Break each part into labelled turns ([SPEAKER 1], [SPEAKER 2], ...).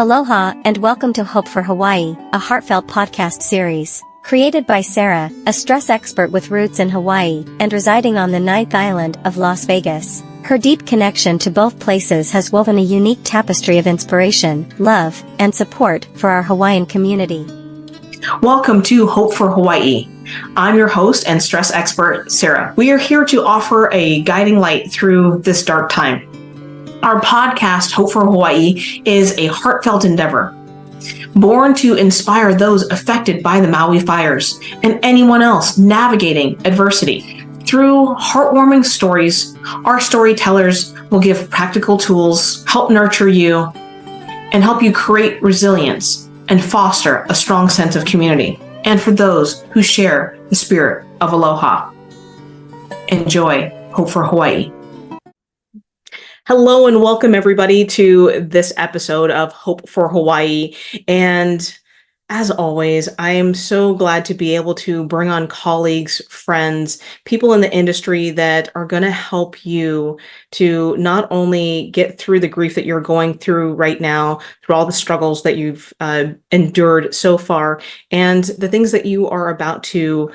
[SPEAKER 1] Aloha and welcome to Hope for Hawaii, a heartfelt podcast series. Created by Sarah, a stress expert with roots in Hawaii and residing on the ninth island of Las Vegas. Her deep connection to both places has woven a unique tapestry of inspiration, love, and support for our Hawaiian community.
[SPEAKER 2] Welcome to Hope for Hawaii. I'm your host and stress expert, Sarah. We are here to offer a guiding light through this dark time. Our podcast, Hope for Hawaii, is a heartfelt endeavor, born to inspire those affected by the Maui fires and anyone else navigating adversity. Through heartwarming stories, our storytellers will give practical tools, help nurture you, and help you create resilience and foster a strong sense of community. And for those who share the spirit of aloha. Enjoy Hope for Hawaii. Hello and welcome everybody to this episode of Hope for Hawaii. And as always, I am so glad to be able to bring on colleagues, friends, people in the industry that are going to help you to not only get through the grief that you're going through right now, through all the struggles that you've endured so far, and the things that you are about to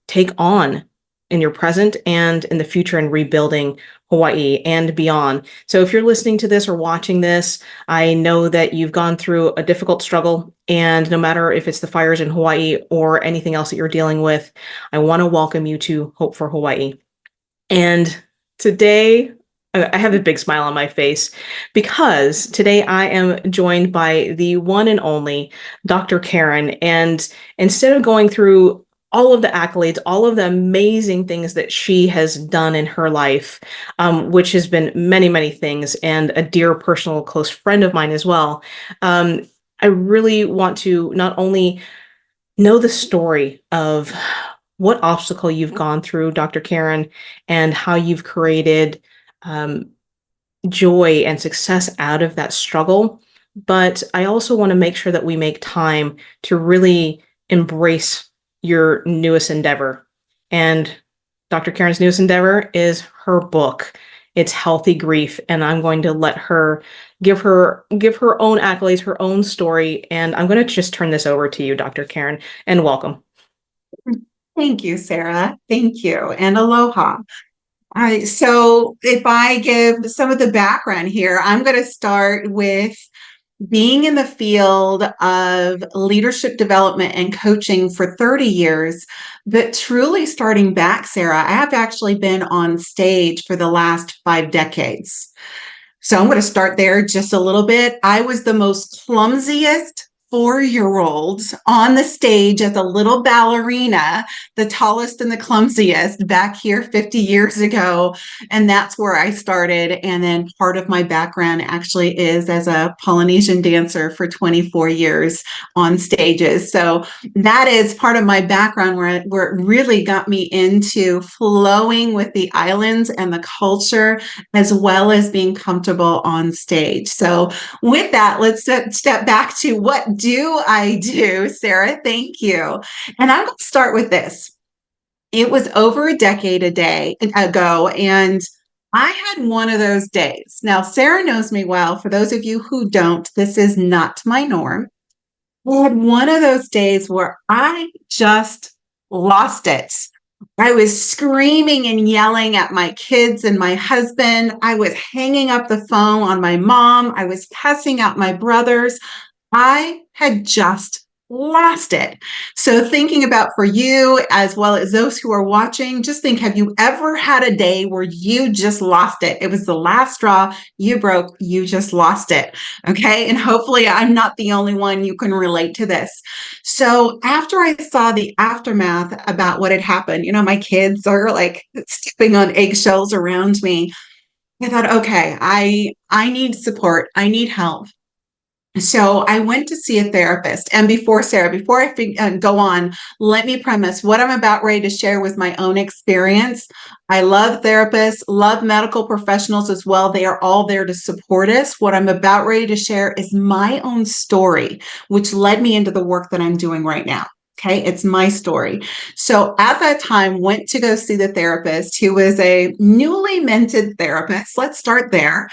[SPEAKER 2] take on in your present and in the future in rebuilding Hawaii and beyond. So if you're listening to this or watching this, I know that you've gone through a difficult struggle, and no matter if it's the fires in Hawaii or anything else that you're dealing with, I want to welcome you to Hope for Hawaii. And today, I have a big smile on my face because today I am joined by the one and only Dr. Karen. And instead of going through all of the accolades, all of the amazing things that she has done in her life, which has been many, many things, and a dear personal close friend of mine as well. I really want to not only know the story of what obstacle you've gone through, Dr. Karen, and how you've created joy and success out of that struggle, but I also want to make sure that we make time to really embrace your newest endeavor. And Dr. Karen's newest endeavor is her book. It's Healthy Grief. And I'm going to let her give her own accolades, her own story. And I'm going to just turn this over to you, Dr. Karen, and welcome.
[SPEAKER 3] Thank you, Sarah. Thank you. And aloha. So if I give some of the background here, I'm going to start with being in the field of leadership development and coaching for 30 years, but truly starting back, Sarah, I have actually been on stage for the last 5 decades. So I'm going to start there just a little bit. I was the most clumsiest 4-year-old on the stage as a little ballerina, the tallest and the clumsiest back here 50 years ago. And that's where I started. And then part of my background actually is as a Polynesian dancer for 24 years on stages. So that is part of my background where it really got me into flowing with the islands and the culture, as well as being comfortable on stage. So with that, let's step back to what do I do, Sarah? Thank you. And I'm going to start with this. It was over a decade ago, and I had one of those days. Now, Sarah knows me well. For those of you who don't, this is not my norm. I had one of those days where I just lost it. I was screaming and yelling at my kids and my husband. I was hanging up the phone on my mom. I was cussing out my brothers. I had just lost it. So thinking about for you, as well as those who are watching, just think, have you ever had a day where you just lost it? It was the last straw, you broke, you just lost it. Okay. And hopefully I'm not the only one. You can relate to this. So after I saw the aftermath about what had happened, my kids are like stepping on eggshells around me. I thought, okay, I need support. I need help. So I went to see a therapist. And before I go on, let me premise what I'm about ready to share with my own experience. I love therapists, love medical professionals as well. They are all there to support us. What I'm about ready to share is my own story, which led me into the work that I'm doing right now. Okay, it's my story. So at that time, went to go see the therapist, who was a newly minted therapist. Let's start there.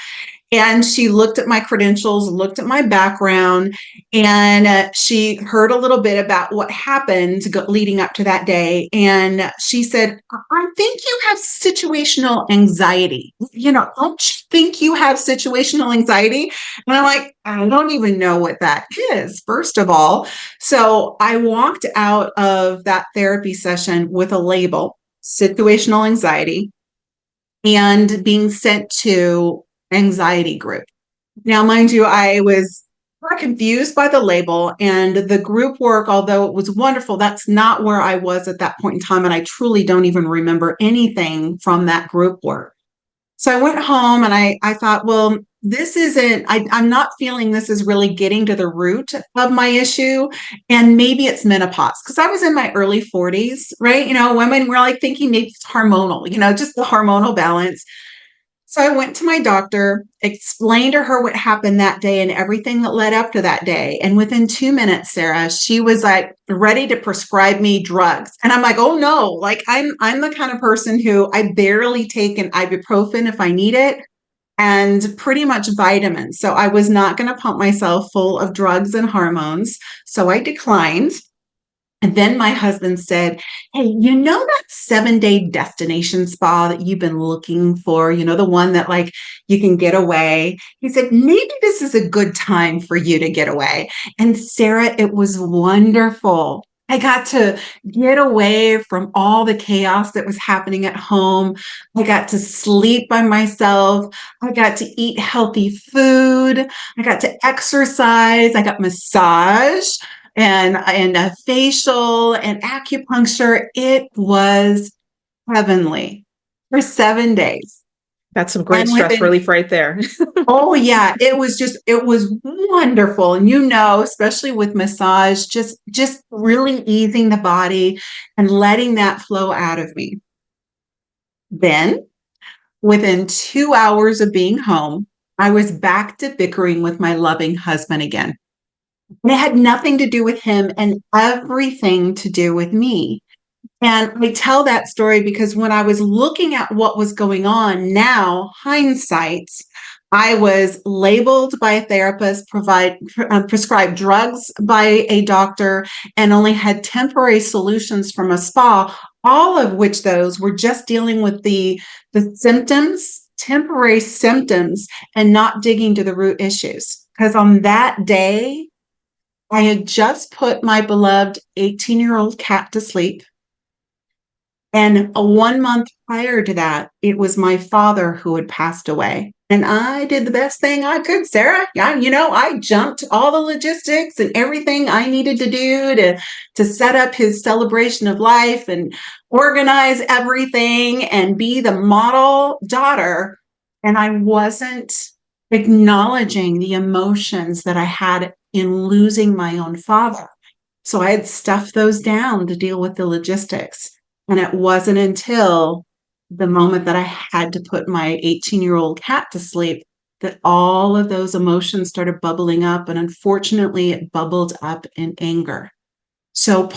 [SPEAKER 3] And she looked at my credentials, looked at my background, and she heard a little bit about what happened leading up to that day. And she said, I think you have situational anxiety. Don't you think you have situational anxiety? And I'm like, I don't even know what that is, first of all. So I walked out of that therapy session with a label, situational anxiety, and being sent to anxiety group. Now, mind you, I was confused by the label, and the group work, although it was wonderful, that's not where I was at that point in time. And I truly don't even remember anything from that group work. So I went home and I thought, well, this isn't, I'm not feeling this is really getting to the root of my issue. And maybe it's menopause because I was in my early 40s, right? Women were like thinking maybe it's hormonal, just the hormonal balance. So I went to my doctor, explained to her what happened that day and everything that led up to that day. And within 2 minutes, Sarah, she was like ready to prescribe me drugs. And I'm like, oh no, like I'm the kind of person who I barely take an ibuprofen if I need it and pretty much vitamins. So I was not going to pump myself full of drugs and hormones. So I declined. And then my husband said, hey, that 7-day destination spa that you've been looking for, the one that like you can get away. He said, maybe this is a good time for you to get away. And Sarah, it was wonderful. I got to get away from all the chaos that was happening at home. I got to sleep by myself. I got to eat healthy food. I got to exercise. I got massage and a facial and acupuncture. It was heavenly for 7 days.
[SPEAKER 2] That's some great
[SPEAKER 3] And
[SPEAKER 2] stress relief right there.
[SPEAKER 3] oh yeah, it was wonderful. And especially with massage, just really easing the body and letting that flow out of me. Then within 2 hours of being home, I was back to bickering with my loving husband again. And it had nothing to do with him and everything to do with me. And I tell that story because when I was looking at what was going on now, hindsight, I was labeled by a therapist, prescribed drugs by a doctor, and only had temporary solutions from a spa, all of which those were just dealing with the symptoms, temporary symptoms, and not digging to the root issues. Because on that day, I had just put my beloved 18-year-old cat to sleep. And 1 month prior to that, it was my father who had passed away. And I did the best thing I could, Sarah. Yeah, I jumped all the logistics and everything I needed to do to set up his celebration of life and organize everything and be the model daughter. And I wasn't acknowledging the emotions that I had in losing my own father. So I had stuffed those down to deal with the logistics. And it wasn't until the moment that I had to put my 18-year-old cat to sleep that all of those emotions started bubbling up. And unfortunately, it bubbled up in anger. So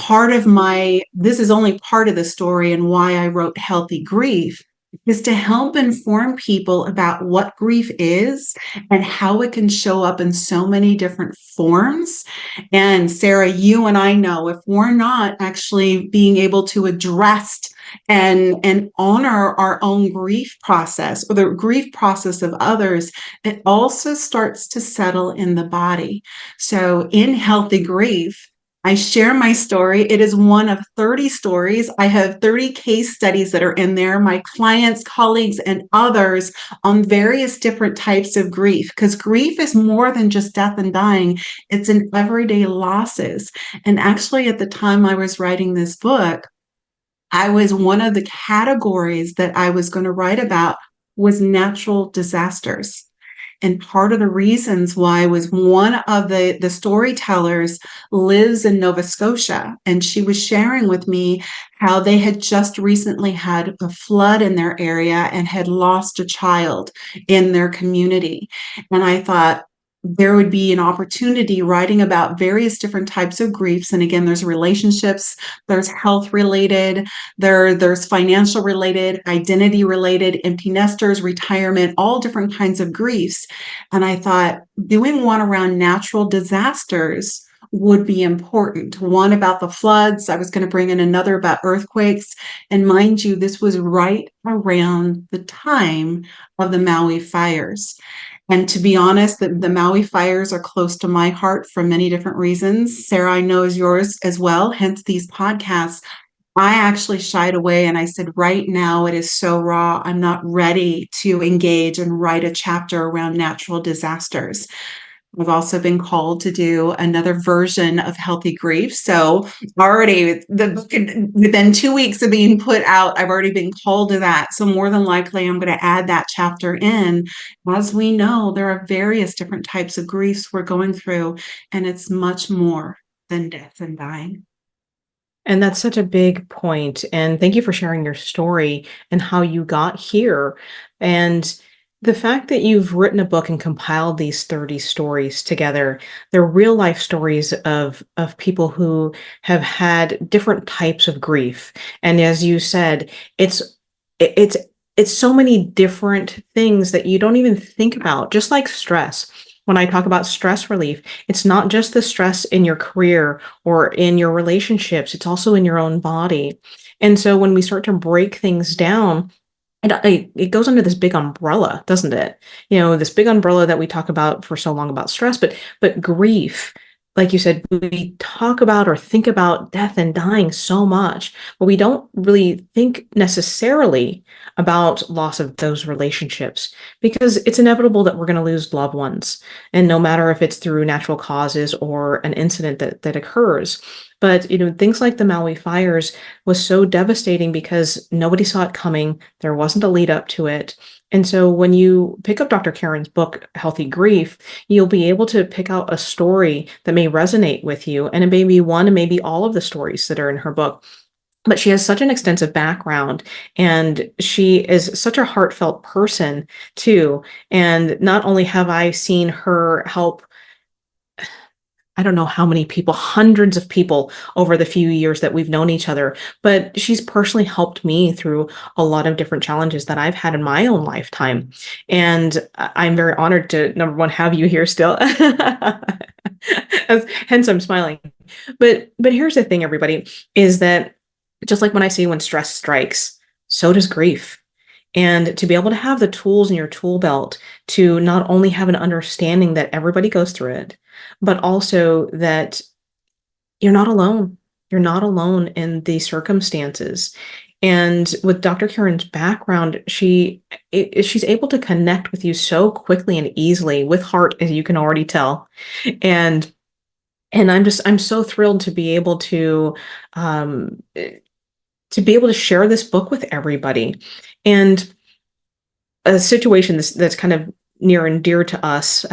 [SPEAKER 3] this is only part of the story and why I wrote Healthy Grief, is to help inform people about what grief is and how it can show up in so many different forms. And Sarah, you and I know if we're not actually being able to address and honor our own grief process or the grief process of others, it also starts to settle in the body. So in Healthy Grief, I share my story. It is one of 30 stories. I have 30 case studies that are in there, my clients, colleagues, and others on various different types of grief, because grief is more than just death and dying. It's in everyday losses. And actually, at the time I was writing this book, I was one of the categories that I was going to write about was natural disasters. And part of the reasons why was one of the storytellers lives in Nova Scotia, and she was sharing with me how they had just recently had a flood in their area and had lost a child in their community. And I thought, there would be an opportunity writing about various different types of griefs. And again, there's relationships, there's health related, there's financial related, identity related, empty nesters, retirement, all different kinds of griefs. And I thought doing one around natural disasters would be important. One about the floods. I was going to bring in another about earthquakes. And mind you, this was right around the time of the Maui fires. And to be honest, the Maui fires are close to my heart for many different reasons. Sarah, I know is yours as well, hence these podcasts. I actually shied away and I said, right now it is so raw. I'm not ready to engage and write a chapter around natural disasters. I've also been called to do another version of Healthy Grief. So already the book, within 2 weeks of being put out, I've already been called to that. So more than likely, I'm going to add that chapter in. As we know, there are various different types of griefs we're going through, and it's much more than death and dying.
[SPEAKER 2] And that's such a big point. And thank you for sharing your story and how you got here. And the fact that you've written a book and compiled these 30 stories together, they're real life stories of people who have had different types of grief. And as you said, it's it's it's so many different things that you don't even think about, just like stress. When I talk about stress relief, it's not just the stress in your career or in your relationships, it's also in your own body. And so when we start to break things down, it goes under this big umbrella, doesn't it? You know, this big umbrella that we talk about for so long about stress, but grief, like you said, we talk about or think about death and dying so much, but we don't really think necessarily about loss of those relationships because it's inevitable that we're going to lose loved ones. And no matter if it's through natural causes or an incident that occurs. But, you know, things like the Maui fires was so devastating because nobody saw it coming. There wasn't a lead up to it. And so when you pick up Dr. Karen's book, Healthy Grief, you'll be able to pick out a story that may resonate with you. And it may be one and maybe all of the stories that are in her book. But she has such an extensive background and she is such a heartfelt person too. And not only have I seen her help, I don't know how many people, hundreds of people over the few years that we've known each other, but she's personally helped me through a lot of different challenges that I've had in my own lifetime. And I'm very honored to, number one, have you here still. Hence I'm smiling. But here's the thing, everybody, is that just like when I say when stress strikes, so does grief. And to be able to have the tools in your tool belt to not only have an understanding that everybody goes through it, but also that you're not alone. You're not alone in these circumstances. And with Dr. Karen's background, she's able to connect with you so quickly and easily with heart, as you can already tell. And I'm so thrilled to be able to share this book with everybody. And a situation that's kind of near and dear to us.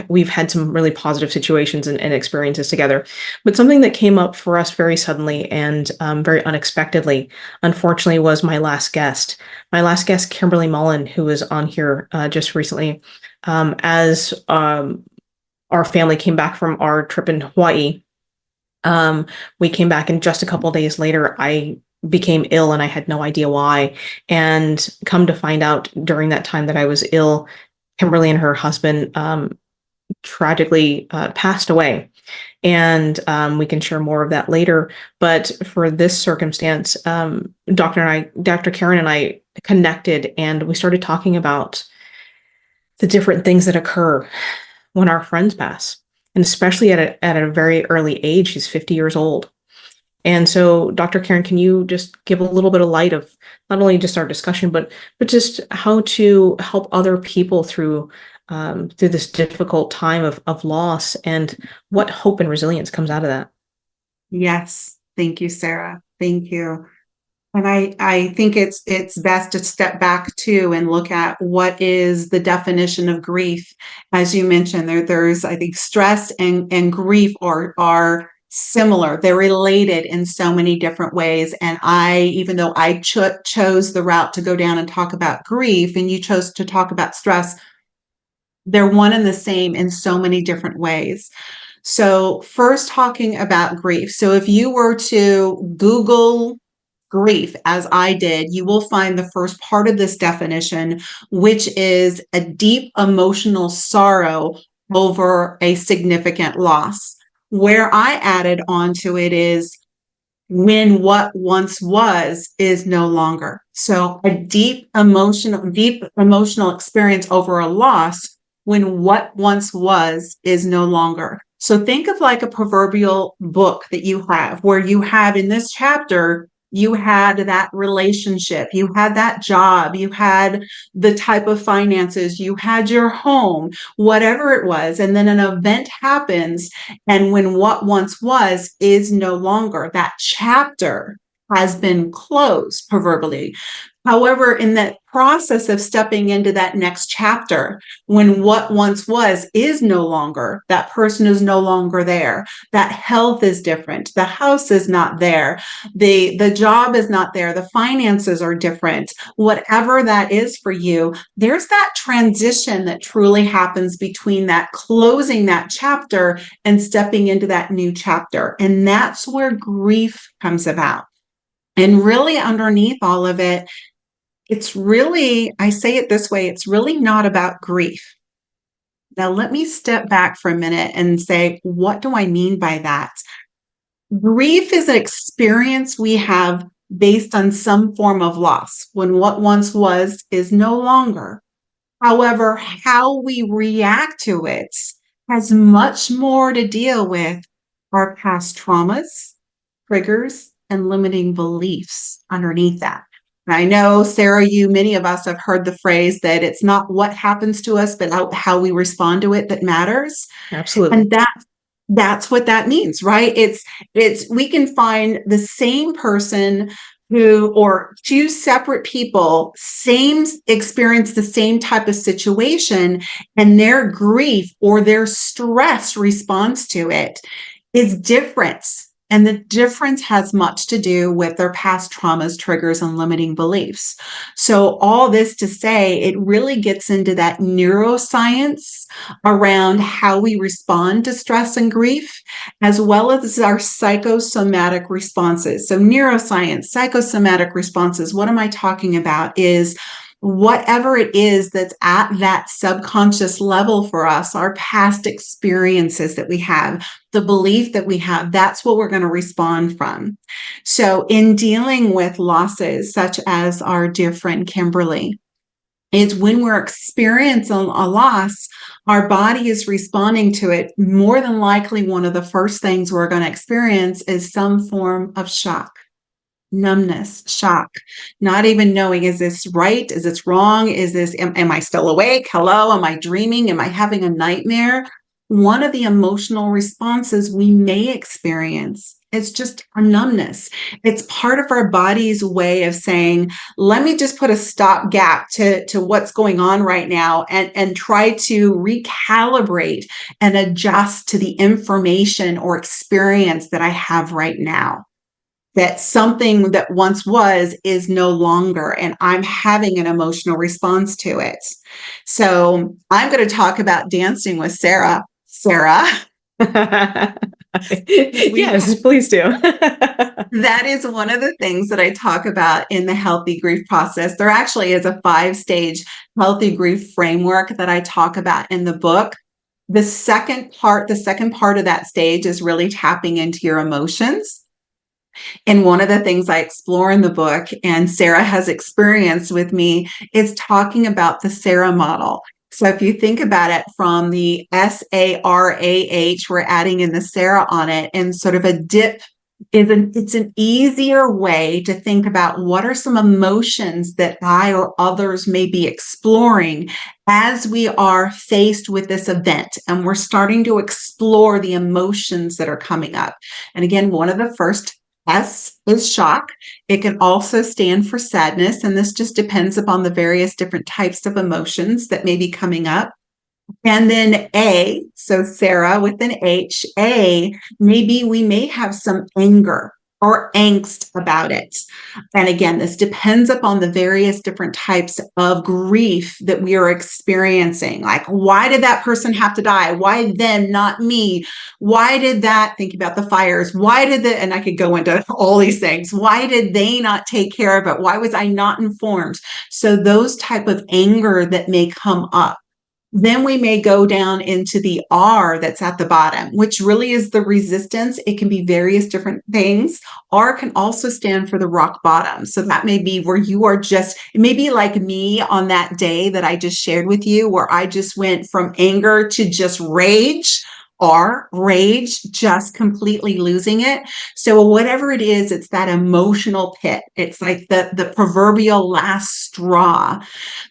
[SPEAKER 2] We've had some really positive situations and experiences together, but something that came up for us very suddenly and very unexpectedly, unfortunately, was my last guest. My last guest, Kimberly Mullen, who was on here just recently, as our family came back from our trip in Hawaii. We came back, and just a couple of days later, I became ill and I had no idea why. And come to find out during that time that I was ill, Kimberly and her husband tragically passed away. And we can share more of that later. But for this circumstance, Dr. Karen and I connected and we started talking about the different things that occur when our friends pass. And especially at a very early age, she's 50 years old. And so, Dr. Karen, can you just give a little bit of light of not only just our discussion, but just how to help other people through this difficult time of loss and what hope and resilience comes out of that?
[SPEAKER 3] Yes. Thank you, Sarah. Thank you. And I think it's best to step back too and look at what is the definition of grief. As you mentioned, there's I think stress and grief are similar. They're related in so many different ways. And even though I chose the route to go down and talk about grief, and you chose to talk about stress, They're one and the same in so many different ways. So, first talking about grief. So, if you were to Google grief, as I did, you will find the first part of this definition, which is a deep emotional sorrow over a significant loss. Where I added onto it is when what once was is no longer. So a deep emotional experience over a loss when what once was is no longer. So think of like a proverbial book that you have where you have in this chapter, you had that relationship, you had that job, you had the type of finances, you had your home, whatever it was. And then an event happens, and when what once was is no longer, that chapter has been closed, proverbially. However, in that process of stepping into that next chapter, when what once was is no longer, that person is no longer there, that health is different, the house is not there, the job is not there, the finances are different, whatever that is for you, there's that transition that truly happens between that closing that chapter and stepping into that new chapter. And that's where grief comes about. And really underneath all of it, it's really, I say it this way, it's really not about grief. Now, let me step back for a minute and say, what do I mean by that? Grief is an experience we have based on some form of loss when what once was is no longer. However, how we react to it has much more to deal with our past traumas, triggers, and limiting beliefs underneath that. And I know, Sarah, many of us have heard the phrase that it's not what happens to us, but how we respond to it that matters.
[SPEAKER 2] Absolutely.
[SPEAKER 3] And that's what that means, right? It's we can find the same person who, or two separate people, same experience the same type of situation, and their grief or their stress response to it is different. And the difference has much to do with their past traumas, triggers, and limiting beliefs. So all this to say, it really gets into that neuroscience around how we respond to stress and grief, as well as our psychosomatic responses. So neuroscience, psychosomatic responses, what am I talking about is whatever it is that's at that subconscious level for us, our past experiences that we have, the belief that we have, that's what we're going to respond from. So in dealing with losses, such as our dear friend Kimberly, it's when we're experiencing a loss, our body is responding to it. More than likely, one of the first things we're going to experience is some form of shock, numbness, shock, not even knowing, is this right? Is this wrong? Am I still awake? Hello? Am I dreaming? Am I having a nightmare? One of the emotional responses we may experience is just a numbness. It's part of our body's way of saying, let me just put a stop gap to what's going on right now and try to recalibrate and adjust to the information or experience that I have right now. That something that once was is no longer, and I'm having an emotional response to it. So I'm going to talk about dancing with Sarah. Sarah.
[SPEAKER 2] Yes, please do.
[SPEAKER 3] That is one of the things that I talk about in the healthy grief process. There actually is a 5-stage healthy grief framework that I talk about in the book. The second part of that stage is really tapping into your emotions. And one of the things I explore in the book, and Sarah has experienced with me, is talking about the Sarah model. So if you think about it from the SARAH, we're adding in the Sarah on it, and sort of a dip it's an easier way to think about what are some emotions that I or others may be exploring as we are faced with this event. And we're starting to explore the emotions that are coming up. And again, one of the first S is shock. It can also stand for sadness, and this just depends upon the various different types of emotions that may be coming up. And then A, so Sarah with an H, A, maybe we may have some anger or angst about it. And again, this depends upon the various different types of grief that we are experiencing. Like, why did that person have to die? Why them, not me? Why did that? Think about the fires. Why did the, and I could go into all these things. Why did they not take care of it? Why was I not informed? So those type of anger that may come up. Then we may go down into the R that's at the bottom, which really is the resistance. It can be various different things. R can also stand for the rock bottom. So that may be where you are just, it may be like me on that day that I just shared with you, where I just went from anger to just rage. Or rage, just completely losing it. So whatever it is, it's that emotional pit. It's like the proverbial last straw.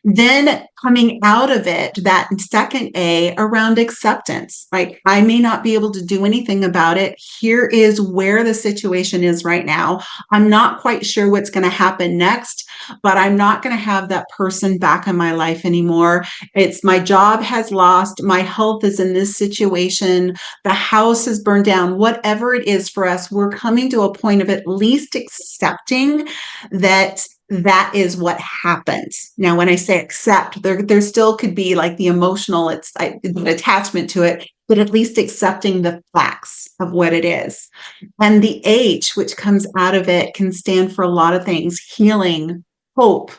[SPEAKER 3] Then coming out of it, that second A around acceptance. Like, I may not be able to do anything about it. Here is where the situation is right now. I'm not quite sure what's going to happen next, but I'm not going to have that person back in my life anymore. It's my job has lost. My health is in this situation. The house is burned down. Whatever it is for us, we're coming to a point of at least accepting that that is what happens. Now, when I say accept, there still could be like the emotional, the attachment to it, but at least accepting the facts of what it is. And the H, which comes out of it, can stand for a lot of things: healing, hope,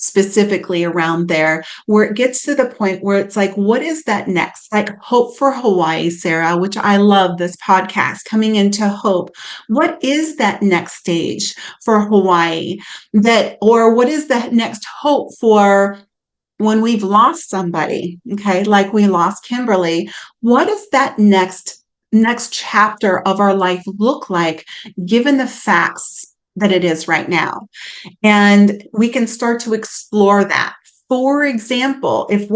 [SPEAKER 3] specifically around there, where it gets to the point where it's like, what is that next? Like Hope for Hawaii, Sarah, which I love this podcast, coming into hope. What is that next stage for Hawaii? Or what is the next hope for when we've lost somebody? Okay, like we lost Kimberly. What does that next chapter of our life look like, given the facts that it is right now? And we can start to explore that. For example, if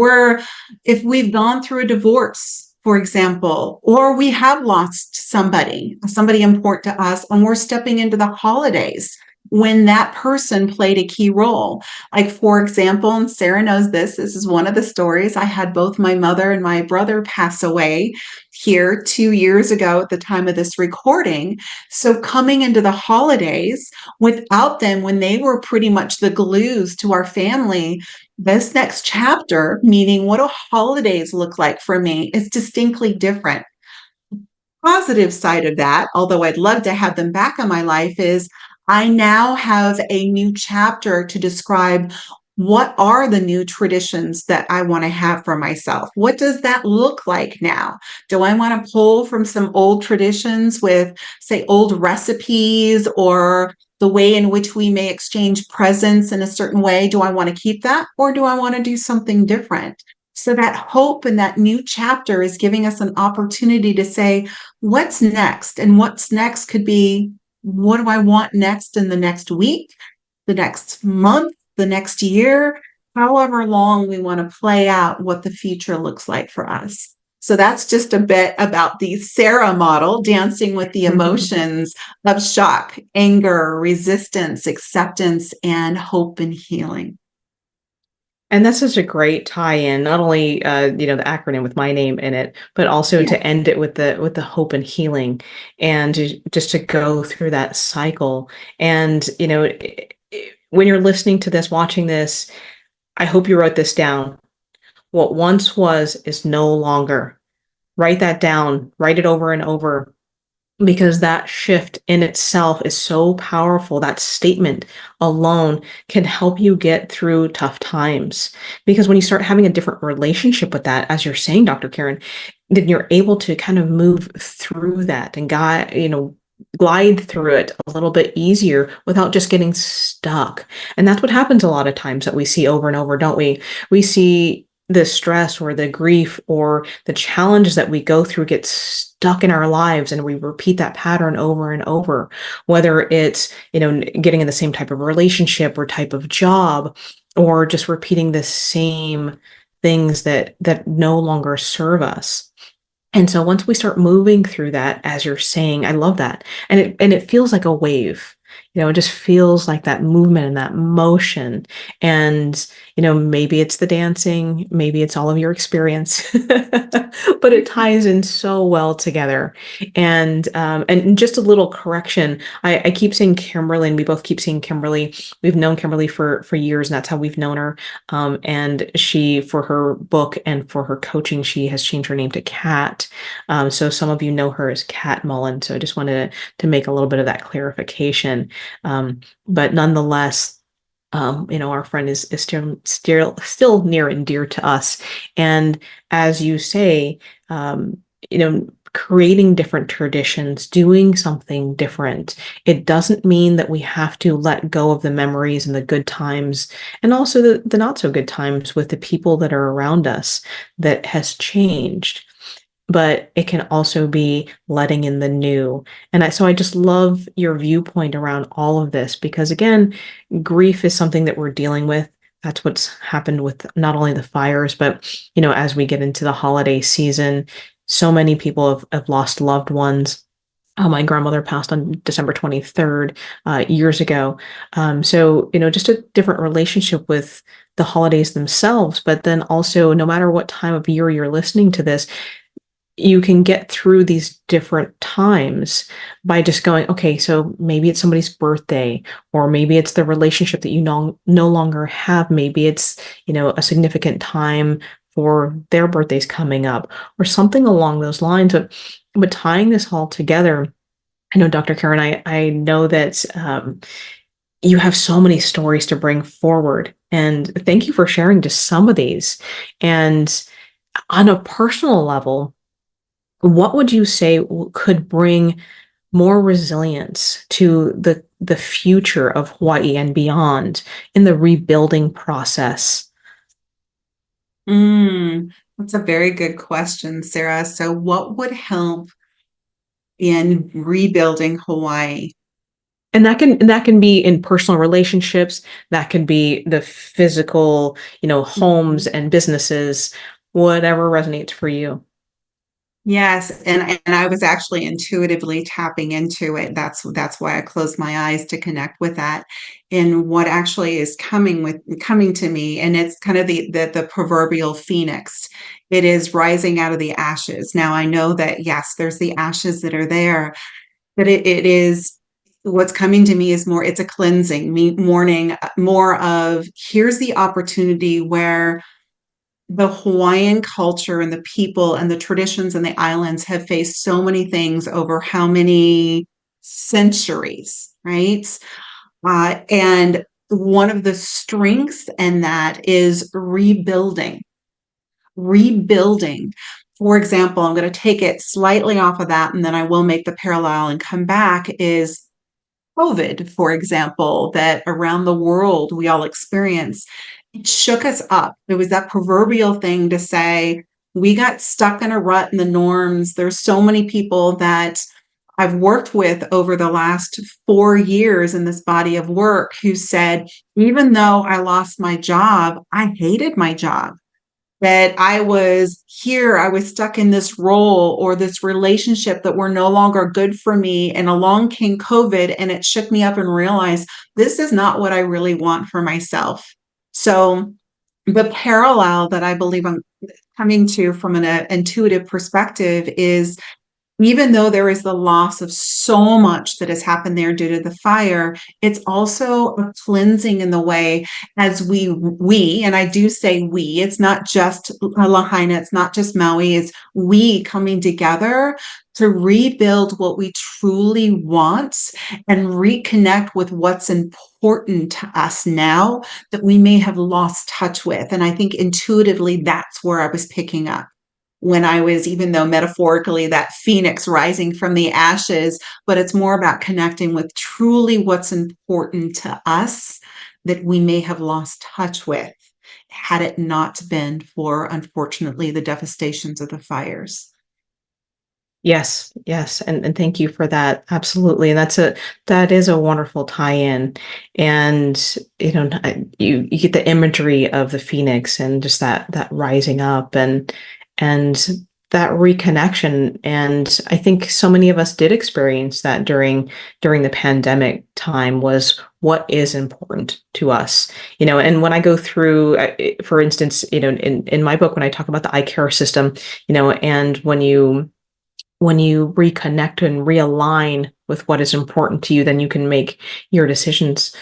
[SPEAKER 3] we've gone through a divorce, for example, or we have lost somebody important to us, and we're stepping into the holidays when that person played a key role. Like, for example, and Sarah knows this is one of the stories. I had both my mother and my brother pass away here 2 years ago at the time of this recording. So coming into the holidays without them, when they were pretty much the glues to our family, this next chapter, meaning what do holidays look like for me, is distinctly different. Positive side of that, although I'd love to have them back in my life, is I now have a new chapter to describe what are the new traditions that I want to have for myself. What does that look like now? Do I want to pull from some old traditions with, say, old recipes, or the way in which we may exchange presents in a certain way? Do I want to keep that, or do I want to do something different? So that hope and that new chapter is giving us an opportunity to say, what's next? And what's next could be, what do I want next in the next week, the next month, the next year, however long we want to play out what the future looks like for us. So that's just a bit about the Sarah model, dancing with the emotions of shock, anger, resistance, acceptance, and hope and healing.
[SPEAKER 2] And that's such a great tie-in, not only the acronym with my name in it, but also
[SPEAKER 3] Yeah.
[SPEAKER 2] to end it with the hope and healing, and just to go through that cycle. And when you're listening to this, watching this, I hope you wrote this down. What once was is no longer. Write that down, write it over and over, because that shift in itself is so powerful. That statement alone can help you get through tough times. Because when you start having a different relationship with that, as you're saying, Dr. Karen, then you're able to kind of move through that and glide through it a little bit easier without just getting stuck. And that's what happens a lot of times, that we see over and over, don't we? We see the stress or the grief or the challenges that we go through get stuck in our lives, and we repeat that pattern over and over, whether it's getting in the same type of relationship or type of job, or just repeating the same things that no longer serve us. And so once we start moving through that, as you're saying, I love that. And it feels like a wave. It just feels like that movement and that motion. And, maybe it's the dancing, maybe it's all of your experience, but it ties in so well together. And just a little correction. I keep saying Kimberly, and we both keep saying Kimberly. We've known Kimberly for years, and that's how we've known her. And she, for her book and for her coaching, she has changed her name to Kat. So some of you know her as Kat Mullen. So I just wanted to make a little bit of that clarification. But nonetheless, our friend is still near and dear to us. And as you say, creating different traditions, doing something different. It doesn't mean that we have to let go of the memories and the good times and also the not so good times with the people that are around us that has changed. But it can also be letting in the new. So I just love your viewpoint around all of this because, again, grief is something that we're dealing with. That's what's happened with not only the fires, but, as we get into the holiday season, so many people have lost loved ones. My grandmother passed on December 23rd, years ago. Just a different relationship with the holidays themselves. But then also, no matter what time of year you're listening to this, you can get through these different times by just going, okay, so maybe it's somebody's birthday, or maybe it's the relationship that you no longer have. Maybe it's, a significant time for their birthdays coming up or something along those lines. But tying this all together, I know, Dr. Karen, I know that you have so many stories to bring forward. And thank you for sharing just some of these. And on a personal level, what would you say could bring more resilience to the future of Hawaii and beyond in the rebuilding process?
[SPEAKER 3] That's a very good question, Sarah. So, what would help in rebuilding Hawaii?
[SPEAKER 2] And that can be in personal relationships, that can be the physical, homes and businesses, whatever resonates for you.
[SPEAKER 3] Yes, and I was actually intuitively tapping into it. That's why I closed my eyes to connect with that. And what actually is coming to me, and it's kind of the proverbial phoenix. It is rising out of the ashes. Now I know that yes, there's the ashes that are there, but it is what's coming to me is more. It's a cleansing, mourning, more of here's the opportunity where the Hawaiian culture and the people and the traditions and the islands have faced so many things over how many centuries, right? And one of the strengths in that is rebuilding. Rebuilding. For example, I'm going to take it slightly off of that and then I will make the parallel and come back is COVID, for example, that around the world we all experience. It shook us up. It was that proverbial thing to say, we got stuck in a rut in the norms. There's so many people that I've worked with over the last 4 years in this body of work who said, even though I lost my job, I hated my job. That I was here, I was stuck in this role or this relationship that were no longer good for me. And along came COVID and it shook me up and realized this is not what I really want for myself. So the parallel that I believe I'm coming to from an intuitive perspective is even though there is the loss of so much that has happened there due to the fire, it's also a cleansing in the way as and I do say we, it's not just Lahaina, it's not just Maui, it's we coming together to rebuild what we truly want and reconnect with what's important to us now that we may have lost touch with. And I think intuitively that's where I was picking up when I was, even though metaphorically that phoenix rising from the ashes, but it's more about connecting with truly what's important to us that we may have lost touch with had it not been for, unfortunately, the devastations of the fires.
[SPEAKER 2] Yes, yes, and thank you for that. Absolutely, and that is a wonderful tie-in, and you get the imagery of the phoenix and just that rising up and that reconnection. And I think so many of us did experience that during the pandemic time, was what is important to us. And when I go through, for instance, in my book, when I talk about the eye care system, and when you reconnect and realign with what is important to you, then you can make your decisions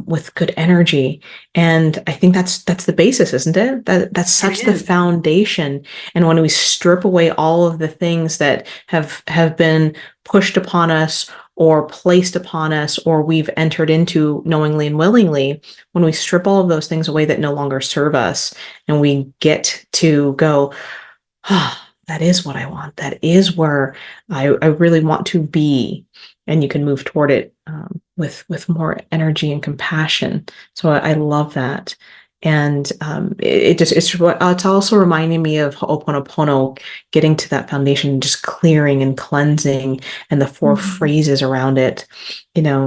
[SPEAKER 2] with good energy. And I think that's the basis, isn't it? That's such
[SPEAKER 3] It
[SPEAKER 2] the
[SPEAKER 3] is.
[SPEAKER 2] foundation. And when we strip away all of the things that have been pushed upon us or placed upon us, or we've entered into knowingly and willingly, when we strip all of those things away that no longer serve us, and we get to go, ah, that is what I want. That is where I really want to be. And you can move toward it with more energy and compassion. So I love that. And it's also reminding me of Ho'oponopono, getting to that foundation, just clearing and cleansing, and the four
[SPEAKER 3] Mhm.
[SPEAKER 2] phrases around it, and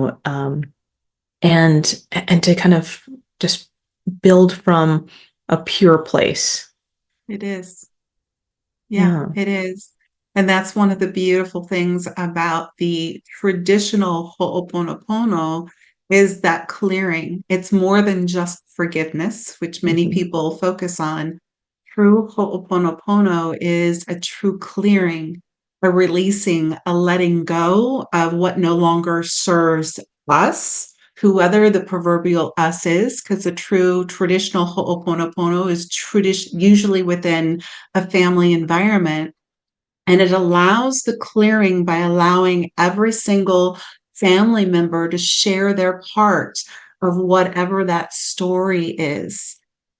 [SPEAKER 2] to kind of just build from a pure place.
[SPEAKER 3] It is. Yeah,
[SPEAKER 2] Yeah.
[SPEAKER 3] it is. And that's one of the beautiful things about the traditional Ho'oponopono is that clearing. It's more than just forgiveness, which many
[SPEAKER 2] Mhm.
[SPEAKER 3] people focus on. True Ho'oponopono is a true clearing, a releasing, a letting go of what no longer serves us, whoever the proverbial us is, because the true traditional Ho'oponopono is usually within a family environment. And it allows the clearing by allowing every single family member to share their part of whatever that story is,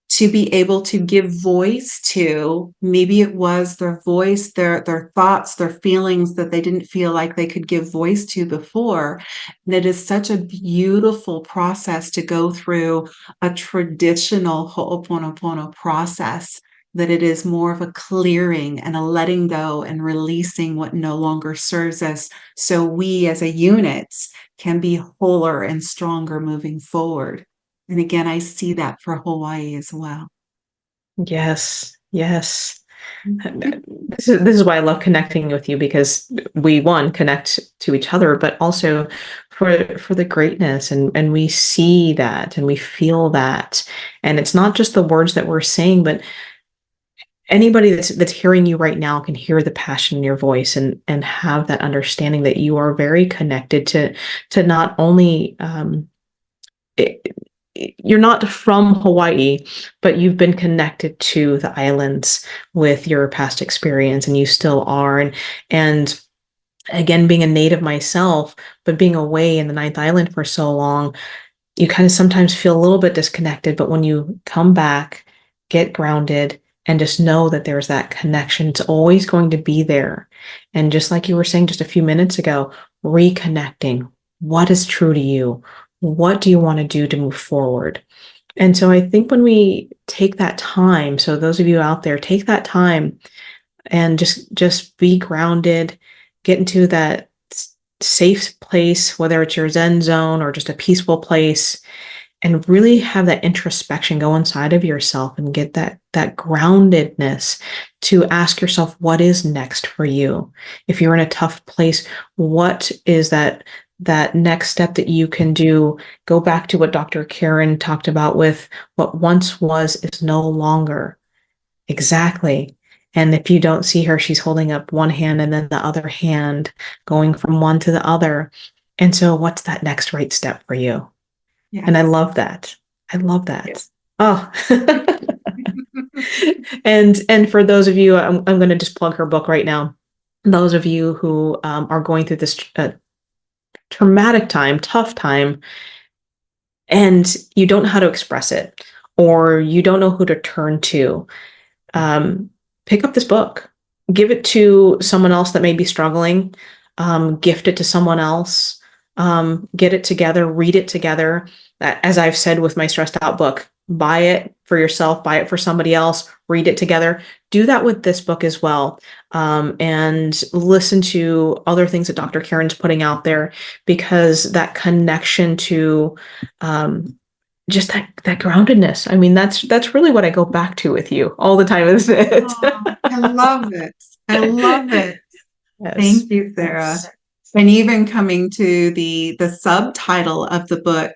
[SPEAKER 3] to be able to give voice to. Maybe it was their voice, their thoughts, their feelings that they didn't feel like they could give voice to before. And it is such a beautiful process to go through a traditional Ho'oponopono process, that it is more of a clearing and a letting go and releasing what no longer serves us, so we as a unit can be wholer and stronger moving forward. And again, I see that for Hawaii as well.
[SPEAKER 2] Yes, yes. This is why I love connecting with you, because we, one, connect to each other, but also for the greatness, and we see that and we feel that. And it's not just the words that we're saying, but anybody that's hearing you right now can hear the passion in your voice, and have that understanding that you are very connected to not only it, you're not from Hawaii, but you've been connected to the islands with your past experience, and you still are. And again, being a native myself, but being away in the ninth island for so long, you kind of sometimes feel a little bit disconnected. But when you come back, get grounded, and just know that there's that connection, it's always going to be there. And just like you were saying just a few minutes ago, reconnecting. What is true to you? What do you want to do to move forward? And so I think when we take that time, so those of you out there, take that time and just be grounded, get into that safe place, whether it's your Zen zone or just a peaceful place, and really have that introspection, go inside of yourself and get that groundedness to ask yourself, what is next for you? If you're in a tough place, what is that next step that you can do? Go back to what Dr. Karen talked about with what once was is no longer. Exactly. And if you don't see her, she's holding up one hand and then the other hand, going from one to the other. And so what's that next right step for you? And I
[SPEAKER 3] Yes.
[SPEAKER 2] love that. I love that.
[SPEAKER 3] Yes.
[SPEAKER 2] Oh. And for those of you, I'm going to just plug her book right now. Those of you who are going through this traumatic time, tough time, and you don't know how to express it, or you don't know who to turn to, um, pick up this book, give it to someone else that may be struggling, gift it to someone else, get it together, read it together. As I've said with my stressed out book, buy it for yourself, buy it for somebody else, read it together. Do that with this book as well. And listen to other things that Dr. Karen's putting out there, because that connection to just that groundedness. I mean, that's really what I go back to with you all the time, isn't it?
[SPEAKER 3] Oh, I love it. I love it.
[SPEAKER 2] Yes.
[SPEAKER 3] Thank you, Sarah.
[SPEAKER 2] Yes.
[SPEAKER 3] And even coming to the subtitle of the book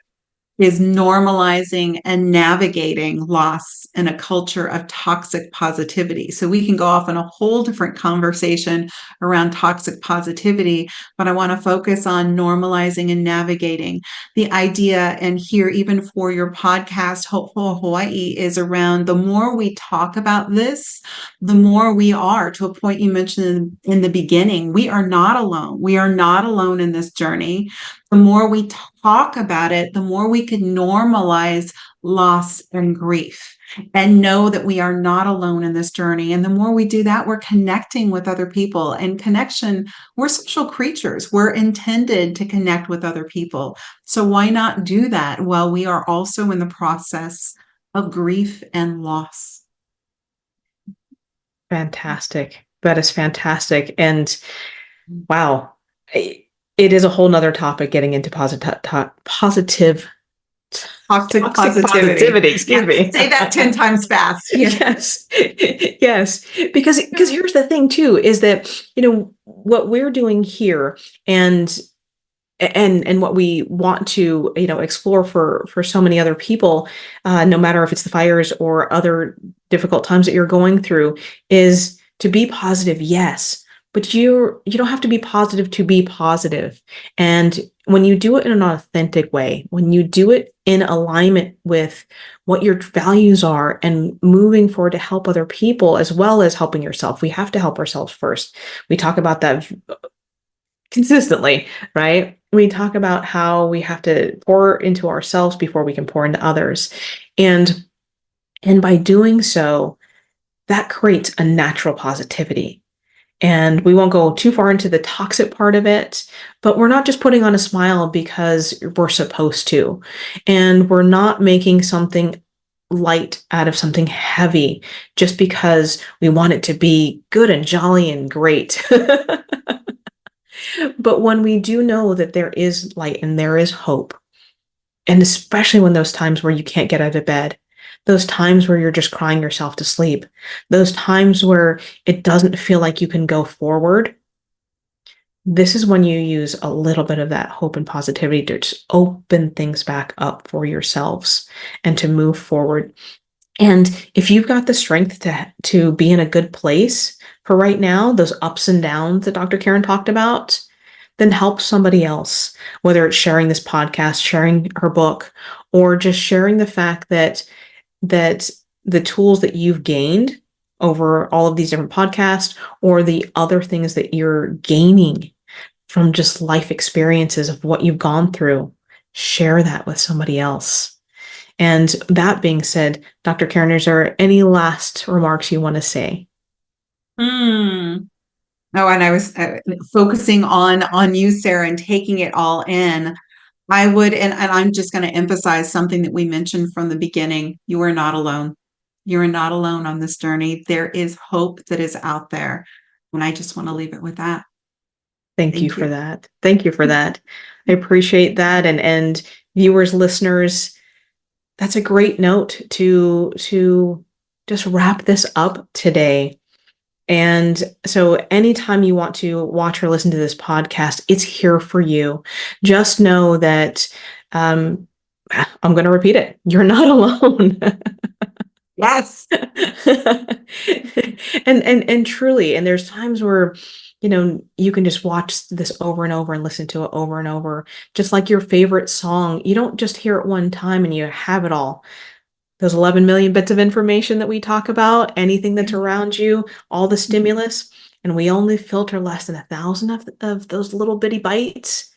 [SPEAKER 3] is normalizing and navigating loss in a culture of toxic positivity. So we can go off on a whole different conversation around toxic positivity, but I want to focus on normalizing and navigating the idea. And here, even for your podcast, Hopeful Hawaii, is around the more we talk about this, the more we are, to a point you mentioned in the beginning, we are not alone. We are not alone in this journey. The more we talk about it, the more we can normalize loss and grief and know that we are not alone in this journey. And the more we do that, we're connecting with other people. And connection, we're social creatures. We're intended to connect with other people. So why not do that while we are also in the process of grief and loss?
[SPEAKER 2] Fantastic. That is fantastic. And wow, it is a whole nother topic getting into positive
[SPEAKER 3] Toxic
[SPEAKER 2] toxic
[SPEAKER 3] positivity.
[SPEAKER 2] positivity, excuse
[SPEAKER 3] Yeah,
[SPEAKER 2] me.
[SPEAKER 3] say that 10 times fast. Yeah.
[SPEAKER 2] Yes. Yes. Because here's the thing too, is that, what we're doing here and and what we want to, explore for so many other people, no matter if it's the fires or other difficult times that you're going through, is to be positive, yes, but you don't have to be positive to be positive. And when you do it in an authentic way, when you do it in alignment with what your values are and moving forward to help other people as well as helping yourself, we have to help ourselves first. We talk about that consistently, right? We talk about how we have to pour into ourselves before we can pour into others. And by doing so, that creates a natural positivity. And we won't go too far into the toxic part of it, but we're not just putting on a smile because we're supposed to. And we're not making something light out of something heavy just because we want it to be good and jolly and great. But when we do know that there is light and there is hope, and especially when those times where you can't get out of bed, those times where you're just crying yourself to sleep, those times where it doesn't feel like you can go forward, this is when you use a little bit of that hope and positivity to just open things back up for yourselves and to move forward. And if you've got the strength to be in a good place for right now, those ups and downs that Dr. Karen talked about, then help somebody else, whether it's sharing this podcast, sharing her book, or just sharing the fact that the tools that you've gained over all of these different podcasts or the other things that you're gaining from just life experiences of what you've gone through, share that with somebody else. And that being said, Dr. Karen, is there any last remarks you want to say?
[SPEAKER 3] Hmm. Oh, and I was focusing on you, Sarah, and taking it all in. I would, and I'm just going to emphasize something that we mentioned from the beginning. You are not alone. You are not alone on this journey. There is hope that is out there. And I just want to leave it with that.
[SPEAKER 2] Thank you
[SPEAKER 3] Thank
[SPEAKER 2] for
[SPEAKER 3] you.
[SPEAKER 2] that. Thank you for that. I appreciate that. And viewers, listeners, that's a great note to just wrap this up today. And so anytime you want to watch or listen to this podcast, it's here for you. Just know that I'm going to repeat it. You're not alone.
[SPEAKER 3] Yes.
[SPEAKER 2] And truly, and there's times where you can just watch this over and over and listen to it over and over, just like your favorite song. You don't just hear it one time and you have it all. Those 11 million bits of information that we talk about, anything that's around you, all the stimulus, and we only filter less than 1,000 of those little bitty bites.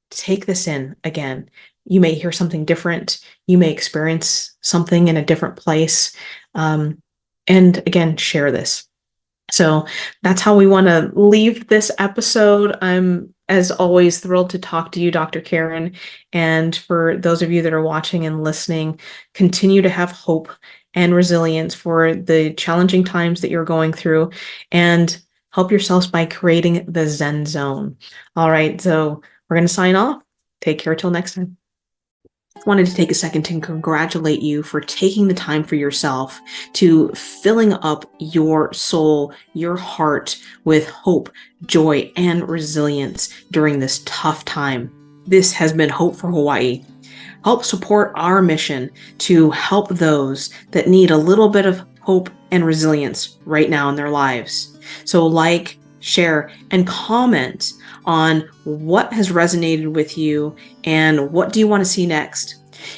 [SPEAKER 2] Take this in again. You may hear something different. You may experience something in a different place. And again, share this. So that's how we want to leave this episode. I'm, as always, thrilled to talk to you, Dr. Karen. And for those of you that are watching and listening, continue to have hope and resilience for the challenging times that you're going through, and help yourselves by creating the Zen zone. All right, so we're going to sign off. Take care till next time. wanted to take a second to congratulate you for taking the time for yourself, to filling up your soul, your heart with hope, joy, and resilience during this tough time. This has been Hope for Hawaii. Help support our mission to help those that need a little bit of hope and resilience right now in their lives. So like, share, and comment on what has resonated with you and what do you want to see next.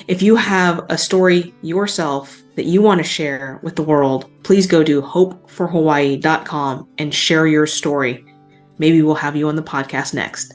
[SPEAKER 2] If you have a story yourself that you want to share with the world, please go to hope4hawaii.com and share your story. Maybe we'll have you on the podcast next.